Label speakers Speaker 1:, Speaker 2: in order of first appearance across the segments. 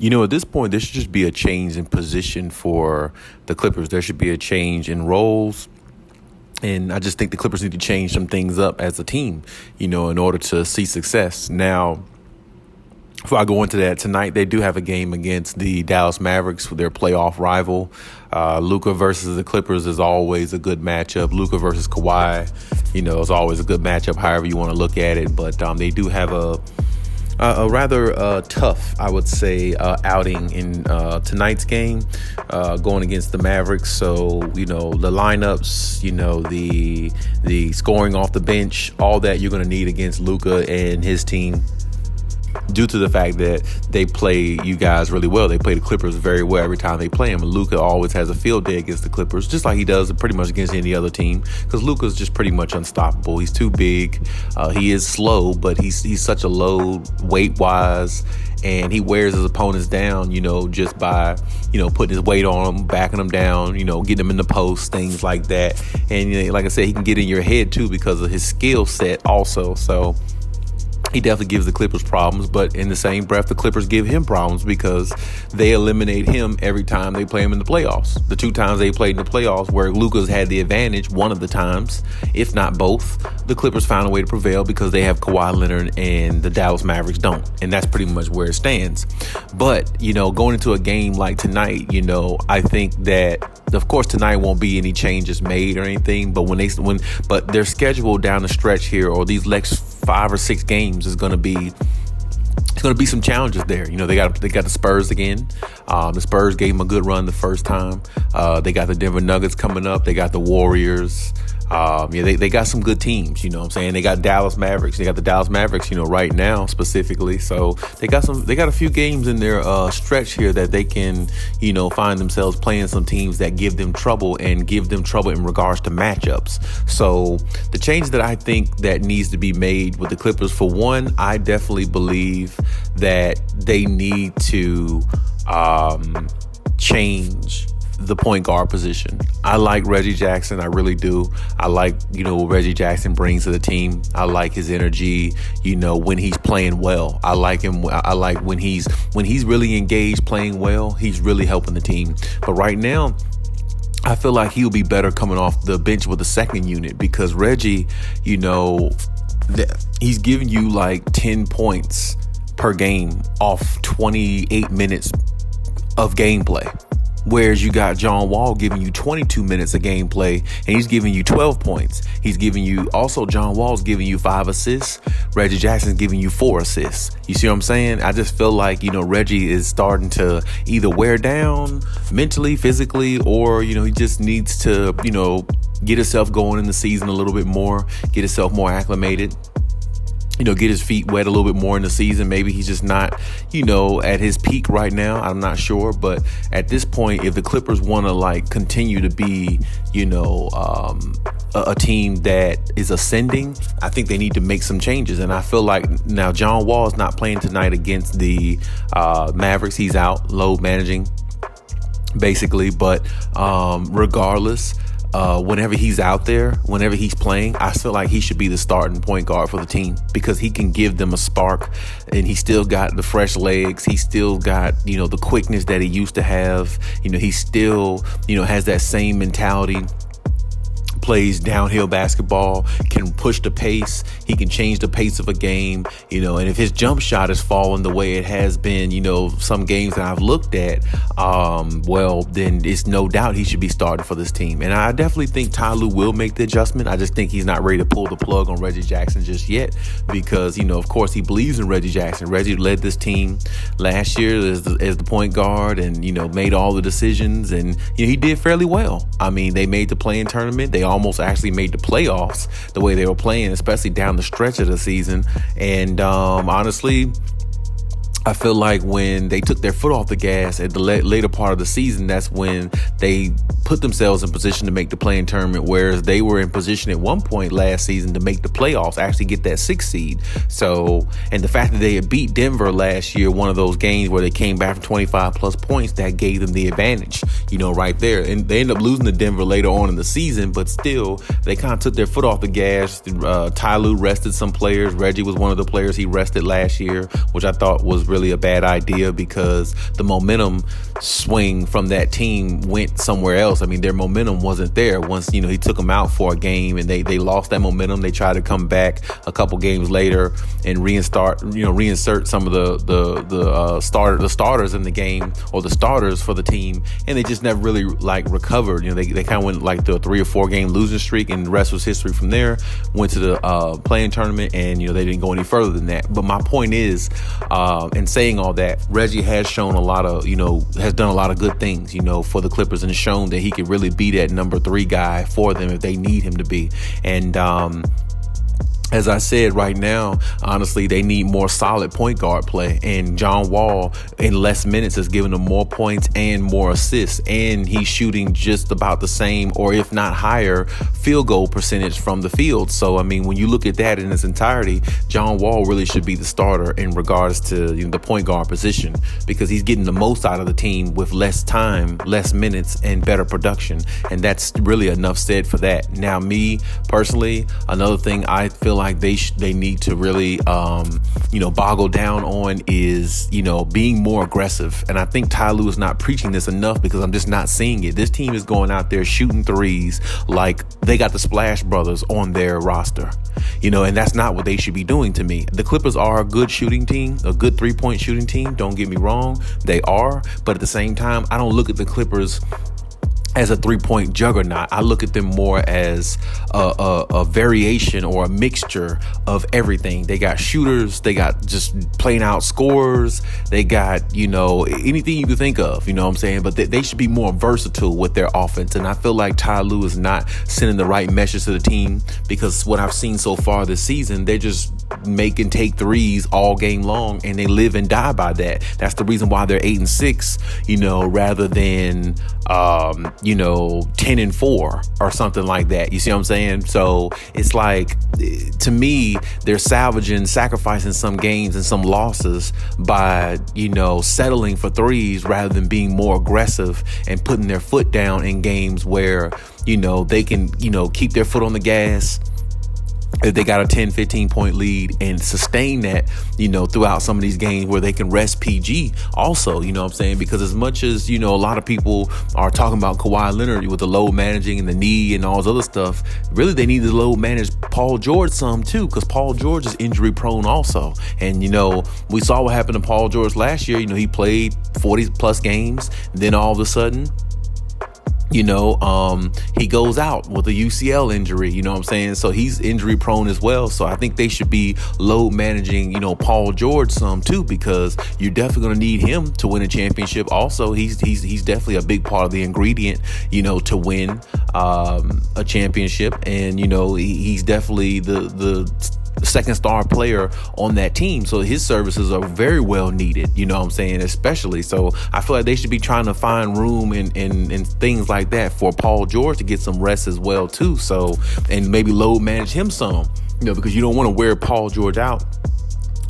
Speaker 1: At this point, there should just be a change in position for the Clippers. There should be a change in roles. And I just think the Clippers need to change some things up as a team, in order to see success. Now, before I go into that, tonight they do have a game against the Dallas Mavericks, their playoff rival. Luka versus the Clippers is always a good matchup. Luka versus Kawhi, is always a good matchup, however you want to look at it. But they do have a rather tough, I would say, outing in tonight's game, going against the Mavericks. So, the lineups, the scoring off the bench, all that you're going to need against Luka and his team, due to the fact that they play you guys really well. They play the Clippers very well every time they play them. And Luka always has a field day against the Clippers, just like he does pretty much against any other team, because Luka's just pretty much unstoppable. He's too big. He is slow, but he's such a load weight-wise, and he wears his opponents down, just by, putting his weight on them, backing them down, getting them in the post, things like that. And like I said, he can get in your head, too, because of his skill set also. So he definitely gives the Clippers problems, but in the same breath, the Clippers give him problems because they eliminate him every time they play him in the playoffs. The 2 times they played in the playoffs where Luka's had the advantage, one of the times, if not both, the Clippers found a way to prevail because they have Kawhi Leonard and the Dallas Mavericks don't. And that's pretty much where it stands. But, going into a game like tonight, I think that, of course, tonight won't be any changes made or anything, but but their schedule down the stretch here, or these next 5 or 6 games, is going to be some challenges there. They got the Spurs again. The Spurs gave them a good run the first time. They got the Denver Nuggets coming up. They got the Warriors. They got some good teams, you know what I'm saying? They got Dallas Mavericks. They got the Dallas Mavericks, right now specifically. So they got a few games in their stretch here that they can, find themselves playing some teams that give them trouble and give them trouble in regards to matchups. So the change that I think that needs to be made with the Clippers, for one, I definitely believe that they need to change the point guard position. I like Reggie Jackson. I really do. I like, what Reggie Jackson brings to the team. I like his energy, when he's playing well. I like him. I like when he's really engaged playing well, he's really helping the team. But right now, I feel like he'll be better coming off the bench with the second unit, because Reggie, he's giving you like 10 points per game off 28 minutes of gameplay. Whereas you got John Wall giving you 22 minutes of gameplay, and he's giving you 12 points. John Wall's giving you 5 assists. Reggie Jackson's giving you 4 assists. You see what I'm saying? I just feel like, Reggie is starting to either wear down mentally, physically, or, he just needs to, get himself going in the season a little bit more, get himself more acclimated. Get his feet wet a little bit more in the season. Maybe he's just not, at his peak right now. I'm not sure. But at this point, if the Clippers want to continue to be, a team that is ascending, I think they need to make some changes. And I feel like now John Wall is not playing tonight against the Mavericks. He's out load managing, basically. But regardless, whenever he's out there, whenever he's playing, I feel like he should be the starting point guard for the team, because he can give them a spark, and he still got the fresh legs. He still got, the quickness that he used to have. He still, has that same mentality. Plays downhill basketball, can push the pace. He can change the pace of a game, and if his jump shot is falling the way it has been, some games that I've looked at, then it's no doubt he should be starting for this team. And I definitely think Ty Lue will make the adjustment. I just think he's not ready to pull the plug on Reggie Jackson just yet, because, of course, he believes in Reggie Jackson. Reggie led this team last year as the point guard, and, made all the decisions, and, he did fairly well. I mean, they made the play-in tournament. They almost actually made the playoffs the way they were playing, especially down the stretch of the season. And honestly, I feel like when they took their foot off the gas at the later part of the season, that's when they put themselves in position to make the play-in tournament, whereas they were in position at one point last season to make the playoffs, actually get that 6th seed. So, and the fact that they had beat Denver last year, one of those games where they came back from 25 plus points, that gave them the advantage, right there. And they ended up losing to Denver later on in the season, but still, they kind of took their foot off the gas. Ty Lue rested some players. Reggie was one of the players he rested last year, which I thought was really a bad idea because the momentum swing from that team went somewhere else. I mean, their momentum wasn't there once, he took them out for a game and they lost that momentum. They tried to come back a couple games later and reinsert some of the starters in the game, or the starters for the team, and they just never really recovered. They kind of went the 3 or 4 game losing streak, and the rest was history from there. Went to the playing tournament, and they didn't go any further than that. But my point is, in saying all that, Reggie has shown has done a lot of good things, for the Clippers, and shown that he could really be that number 3 guy for them if they need him to be. And as I said, right now, honestly, they need more solid point guard play. And John Wall, in less minutes, is giving them more points and more assists. And he's shooting just about the same, or if not higher, field goal percentage from the field. So, I mean, when you look at that in its entirety, John Wall really should be the starter in regards to the point guard position, because he's getting the most out of the team with less time, less minutes, and better production. And that's really enough said for that. Now, me personally, another thing I feel like they need to really boggle down on is being more aggressive. And I think Ty Lue is not preaching this enough, because I'm just not seeing it. This team is going out there shooting threes like they got the Splash Brothers on their roster, and that's not what they should be doing to me. The Clippers are a good shooting team, a good 3-point shooting team, don't get me wrong, they are. But at the same time, I don't look at the Clippers as a 3-point juggernaut. I look at them more as a variation or a mixture of everything. They got shooters, they got just plain out scorers, they got, anything you can think of, what I'm saying? But they should be more versatile with their offense. And I feel like Ty Lue is not sending the right message to the team, because what I've seen so far this season, they're just make and take threes all game long, and they live and die by that. That's the reason why they're 8-6, rather than 10-4 or something like that. You see what I'm saying? So it's to me, they're sacrificing some games and some losses by, settling for threes rather than being more aggressive and putting their foot down in games where, they can, keep their foot on the gas if they got a 10-15 point lead, and sustain that, throughout some of these games where they can rest PG also, what I'm saying? Because as much as, a lot of people are talking about Kawhi Leonard with the load managing and the knee and all this other stuff, really they need to load manage Paul George some too, because Paul George is injury prone also. And, we saw what happened to Paul George last year. He played 40 plus games, then all of a sudden, he goes out with a UCL injury, you know what I'm saying? So he's injury prone as well. So I think they should be load managing, Paul George some too, because you're definitely going to need him to win a championship. Also, he's definitely a big part of the ingredient, to win a championship. And, he's definitely the second star player on that team. So his services are very well needed, you know what I'm saying, especially. So I feel like they should be trying to find room and things like that for Paul George to get some rest as well too. So, and maybe load manage him some, because you don't want to wear Paul George out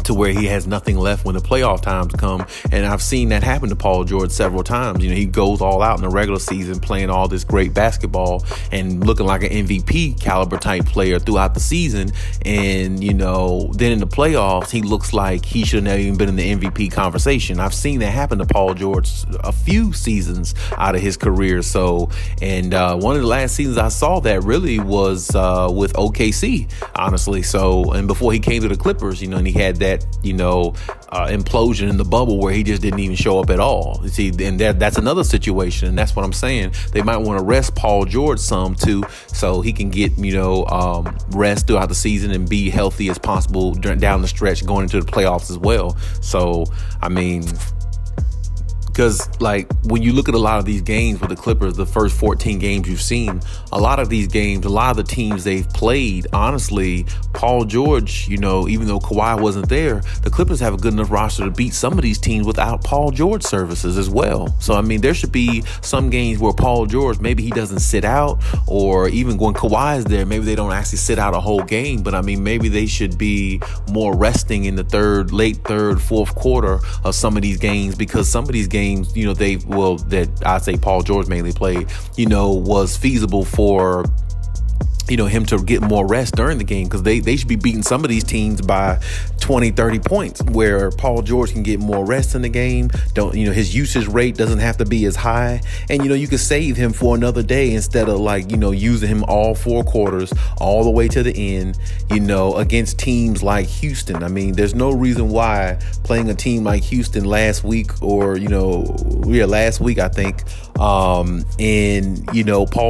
Speaker 1: to where he has nothing left when the playoff times come. And I've seen that happen to Paul George several times. He goes all out in the regular season playing all this great basketball and looking like an MVP caliber type player throughout the season. And, then in the playoffs, he looks like he shouldn't have even been in the MVP conversation. I've seen that happen to Paul George a few seasons out of his career. So, and one of the last seasons I saw that really was with OKC, honestly. So, and before he came to the Clippers, and he had that implosion in the bubble where he just didn't even show up at all. You see, and that's another situation. And that's what I'm saying. They might want to rest Paul George some too, so he can get, rest throughout the season and be healthy as possible down the stretch going into the playoffs as well. So, I mean, because when you look at a lot of these games with the Clippers, the first 14 games you've seen, a lot of these games, a lot of the teams they've played, honestly, Paul George, even though Kawhi wasn't there, the Clippers have a good enough roster to beat some of these teams without Paul George services as well. So, I mean, there should be some games where Paul George, maybe he doesn't sit out, or even when Kawhi is there, maybe they don't actually sit out a whole game. But I mean, maybe they should be more resting in the late third, fourth quarter of some of these games, because some of these games, that I'd say Paul George mainly played, was feasible for him to get more rest during the game, because they should be beating some of these teams by 20, 30 points, where Paul George can get more rest in the game. His usage rate doesn't have to be as high. And, you could save him for another day instead of using him all 4 quarters all the way to the end, against teams like Houston. I mean, there's no reason why playing a team like Houston last week, last week, I think, Paul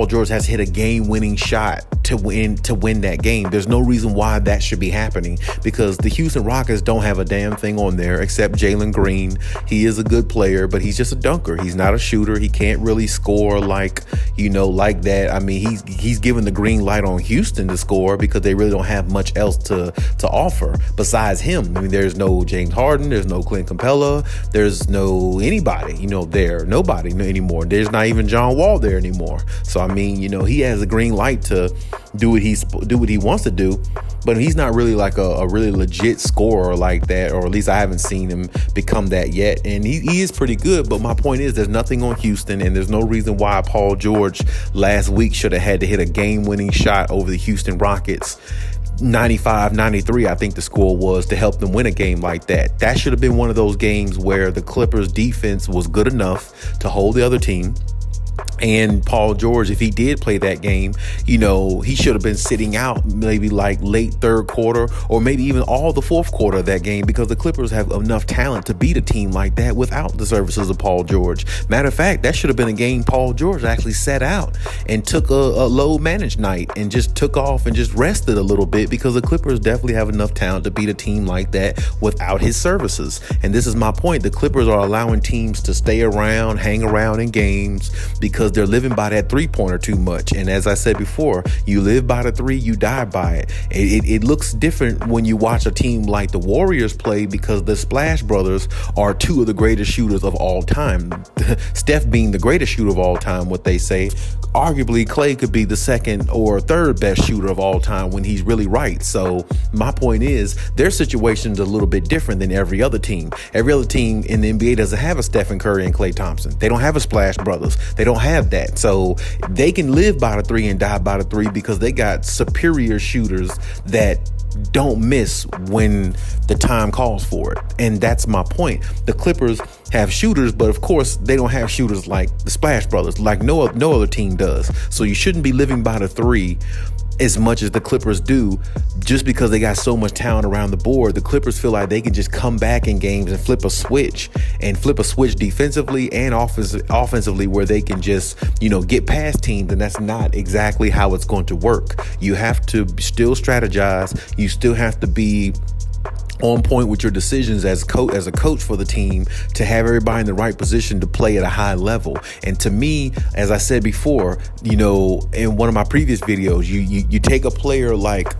Speaker 1: George has hit a game-winning shot to win that game. There's no reason why that should be happening, because the Houston Rockets don't have a damn thing on there except Jalen Green. He is a good player, but he's just a dunker. He's not a shooter. He can't really score like that. I mean, he's given the green light on Houston to score because they really don't have much else to offer besides him. I mean, there's no James Harden. There's no Clint Capella. There's no anybody, nobody anymore. There's not even John Wall there anymore. So, I mean, he has a green light to do what he wants to do, but he's not really like a really legit scorer like that, or at least I haven't seen him become that yet. And he is pretty good, but my point is there's nothing on Houston, and there's no reason why Paul George last week should have had to hit a game-winning shot over the Houston Rockets. 95-93, I think the score was, to help them win a game like that. That should have been one of those games where the Clippers defense was good enough to hold the other team. And Paul George, if he did play that game, he should have been sitting out maybe like late third quarter, or maybe even all the fourth quarter of that game, because the Clippers have enough talent to beat a team like that without the services of Paul George. Matter of fact, that should have been a game Paul George actually sat out and took a load managed night and just took off and just rested a little bit, because the Clippers definitely have enough talent to beat a team like that without his services. And this is my point. The Clippers are allowing teams to stay around, hang around in games, because they're living by that 3-pointer too much. And as I said before, you live by the 3, you die by it. It looks different when you watch a team like the Warriors play, because the Splash Brothers are 2 of the greatest shooters of all time. Steph being the greatest shooter of all time, what they say. Arguably, Clay could be the 2nd or 3rd best shooter of all time when he's really right. So my point is, their situation's a little bit different than every other team. Every other team in the NBA doesn't have a Stephen Curry and Klay Thompson. They don't have a Splash Brothers. They don't have that. So they can live by the 3 and die by the 3, because they got superior shooters that don't miss when the time calls for it. And that's my point. The Clippers have shooters, but of course they don't have shooters like the Splash Brothers, like no other team does. So you shouldn't be living by the 3 as much as the Clippers do, just because they got so much talent around the board. The Clippers feel like they can just come back in games and flip a switch defensively and offensively, where they can just, get past teams. And that's not exactly how it's going to work. You have to still strategize. You still have to be on point with your decisions as a coach for the team, to have everybody in the right position to play at a high level. And to me, as I said before, in one of my previous videos, you take a player like,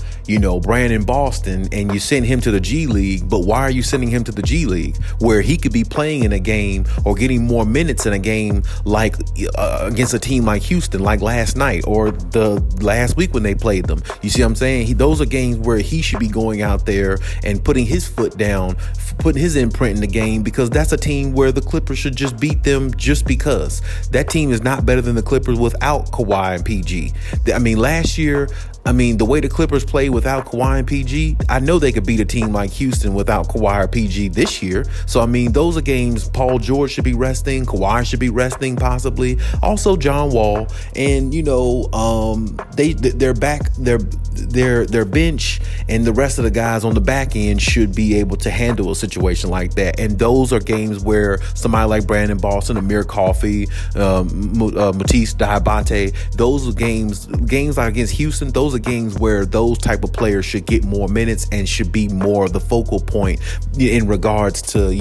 Speaker 1: Brandon Boston, and you send him to the G League. But why are you sending him to the G League, where he could be playing in a game or getting more minutes in a game like against a team like Houston, like last night or the last week when they played them? You see what I'm saying? Those are games where he should be going out there and putting his foot down, putting his imprint in the game, because that's a team where the Clippers should just beat them just because. That team is not better than the Clippers without Kawhi and PG. I mean, last year, the way the Clippers played without Kawhi and PG, I know they could beat a team like Houston without Kawhi or PG this year. So, those are games Paul George should be resting, Kawhi should be resting possibly, also John Wall. And, their bench and the rest of the guys on the back end should be able to handle a situation like that. And those are games where somebody like Brandon Boston, Amir Coffey, Matisse Diabate, those are games like against Houston, those are games where those type of players should get more minutes and should be more the focal point in regards to,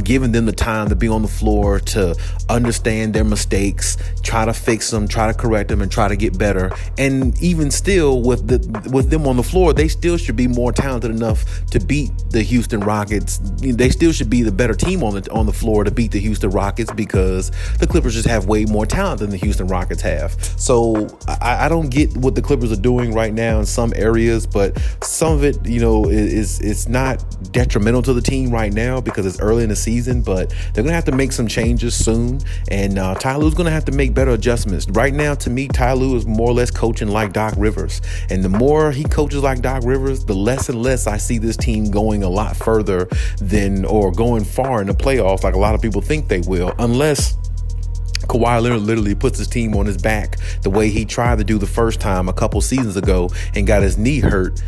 Speaker 1: giving them the time to be on the floor, to understand their mistakes, try to fix them, try to correct them, and try to get better. And even still, with the with them on the floor, they still should be more talented enough to beat the Houston Rockets. They still should be the better team on the floor to beat the Houston Rockets, because the Clippers just have way more talent than the Houston Rockets have. So I don't get what the Clippers are doing right now in some areas, but some of it, it's not detrimental to the team right now because it's early in the season, but they're going to have to make some changes soon. And Ty Lue's going to have to make better adjustments. Right now, to me, Ty Lue is more or less coaching like Doc Rivers. And the more he coaches like Doc Rivers, the less and less I see this team going a lot further or going far in the playoffs like a lot of people think they will, unless Kawhi Leonard literally puts his team on his back the way he tried to do the first time a couple seasons ago and got his knee hurt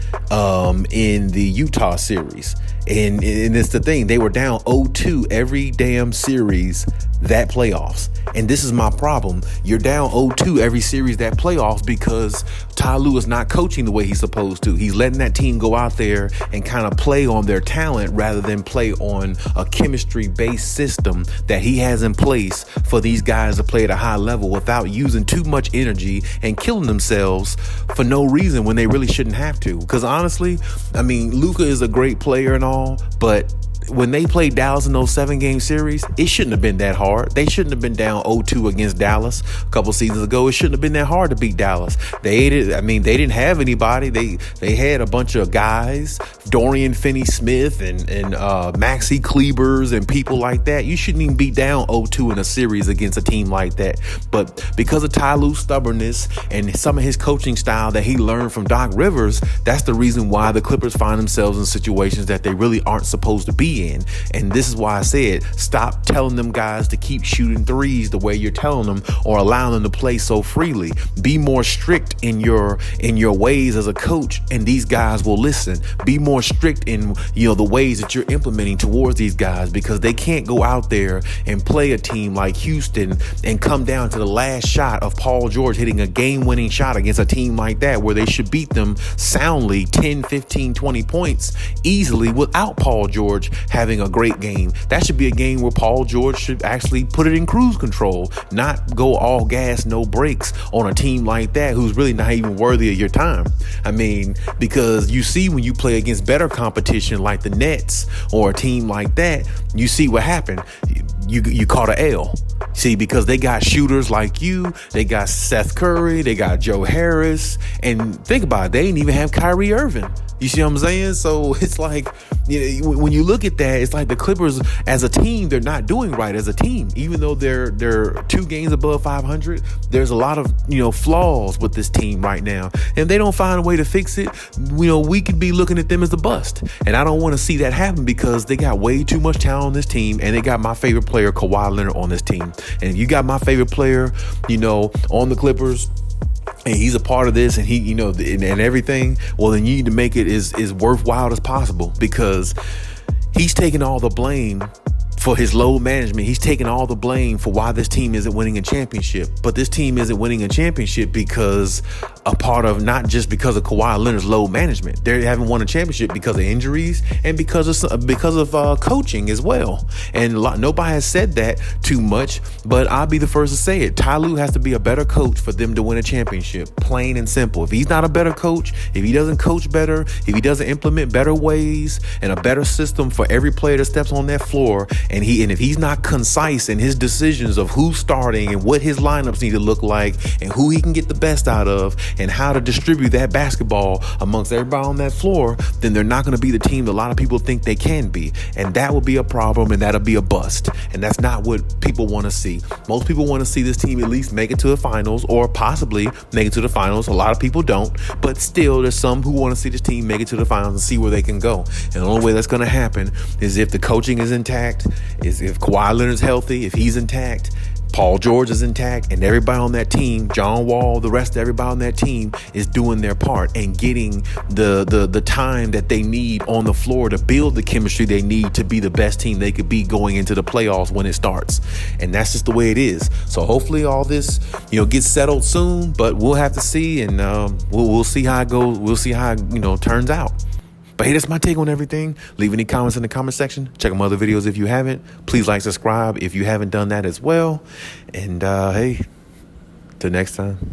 Speaker 1: in the Utah series. And it's the thing, they were down 0-2 every damn series that playoffs. And this is my problem. You're down 0-2 every series that playoffs because Ty Lue is not coaching the way he's supposed to. He's letting that team go out there and kind of play on their talent rather than play on a chemistry-based system that he has in place for these guys to play at a high level without using too much energy and killing themselves for no reason when they really shouldn't have to. Because honestly, I mean, Luka is a great player and all, but when they played Dallas in those 7-game series, it shouldn't have been that hard. They shouldn't have been down 0-2 against Dallas a couple seasons ago. It shouldn't have been that hard to beat Dallas. They didn't have anybody. They had a bunch of guys, Dorian Finney-Smith and Maxi Klebers and people like that. You shouldn't even be down 0-2 in a series against a team like that. But because of Ty Lue's stubbornness and some of his coaching style that he learned from Doc Rivers, that's the reason why the Clippers find themselves in situations that they really aren't supposed to be in. And this is why I said, stop telling them guys to keep shooting threes the way you're telling them or allowing them to play so freely. Be more strict in your ways as a coach, and these guys will listen. Be more strict in the ways that you're implementing towards these guys, because they can't go out there and play a team like Houston and come down to the last shot of Paul George hitting a game-winning shot against a team like that where they should beat them soundly 10, 15, 20 points easily without Paul George having a great game. That should be a game where Paul George should actually put it in cruise control, not go all gas, no brakes on a team like that who's really not even worthy of your time. I mean, because you see when you play against better competition like the Nets or a team like that, you see what happened. You caught an L. See, because they got shooters like you, they got Seth Curry, they got Joe Harris, and think about it, they didn't even have Kyrie Irving. You see what I'm saying? So it's like, when you look at that, it's like the Clippers as a team, they're not doing right as a team. Even though they're 2 games above 500, there's a lot of, flaws with this team right now. And if they don't find a way to fix it, we could be looking at them as a bust. And I don't want to see that happen because they got way too much talent on this team, and they got my favorite player, Kawhi Leonard, on this team. And if you got my favorite player, on the Clippers, and he's a part of this, and he, and everything, well, then you need to make it as worthwhile as possible, because he's taking all the blame for his load management. He's taking all the blame for why this team isn't winning a championship. But this team isn't winning a championship because not just because of Kawhi Leonard's load management. They haven't won a championship because of injuries and because of coaching as well. And nobody has said that too much, but I'll be the first to say it. Ty Lue has to be a better coach for them to win a championship. Plain and simple. If he's not a better coach, if he doesn't coach better, if he doesn't implement better ways and a better system for every player that steps on that floor, and if he's not concise in his decisions of who's starting and what his lineups need to look like and who he can get the best out of and how to distribute that basketball amongst everybody on that floor, then they're not going to be the team that a lot of people think they can be. And that will be a problem, and that'll be a bust. And that's not what people want to see. Most people want to see this team at least make it to the finals or possibly make it to the finals. A lot of people don't, but still there's some who want to see this team make it to the finals and see where they can go. And the only way that's going to happen is if the coaching is intact, is if Kawhi Leonard's healthy, if he's intact, Paul George is intact, and everybody on that team, John Wall, the rest of everybody on that team is doing their part and getting the time that they need on the floor to build the chemistry they need to be the best team they could be going into the playoffs when it starts. And that's just the way it is. So hopefully all this, gets settled soon, but we'll have to see, and we'll see how it goes. We'll see how it turns out. But hey, that's my take on everything. Leave any comments in the comment section. Check out my other videos if you haven't. Please like, subscribe if you haven't done that as well. And hey, till next time.